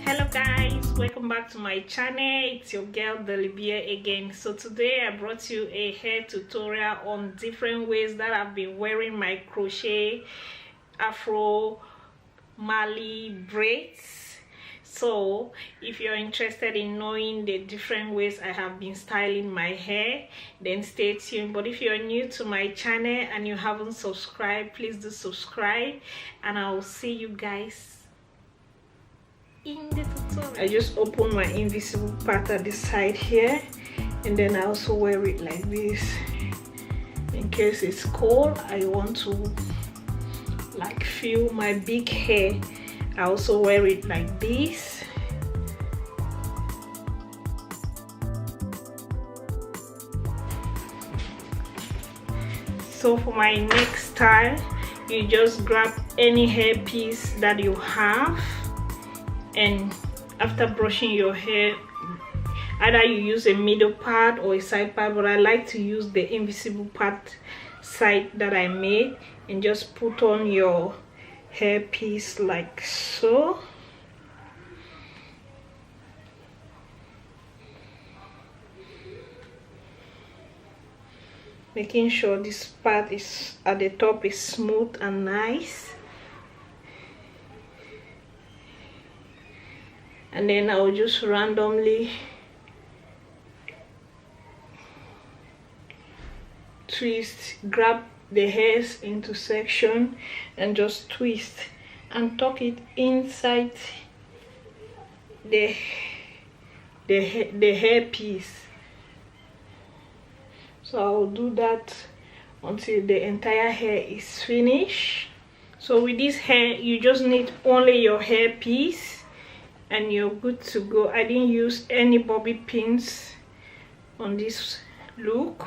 Hello guys, welcome back to my channel. It's your girl Delibia again. So today I brought you a hair tutorial on different ways that I've been wearing my crochet Afro Marley braids. So if you're interested in knowing the different ways I have been styling my hair, then stay tuned. But if you're new to my channel and you haven't subscribed, please do subscribe, and I'll see you guys in the tutorial. I just open my invisible part at the side here, and then I also wear it like this in case it's cold. I want to like feel my big hair. I also wear it like this. So for my neck style, you just grab any hair piece that you have, and after brushing your hair, either you use a middle part or a side part, but I like to use the invisible part side that I made, and just put on your hair piece like so. Making sure this part is at the top is smooth and nice. And then I'll just randomly twist, grab the hairs into section and just twist and tuck it inside the hair piece. So I'll do that until the entire hair is finished. So with this hair, you just need only your hair piece and you're good to go. I didn't use any bobby pins on this look.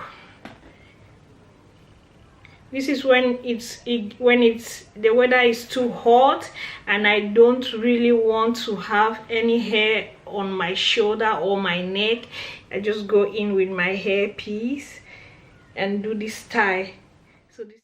This is when the weather is too hot and I don't really want to have any hair on my shoulder or my neck. I just go in with my hair piece and do this tie. So this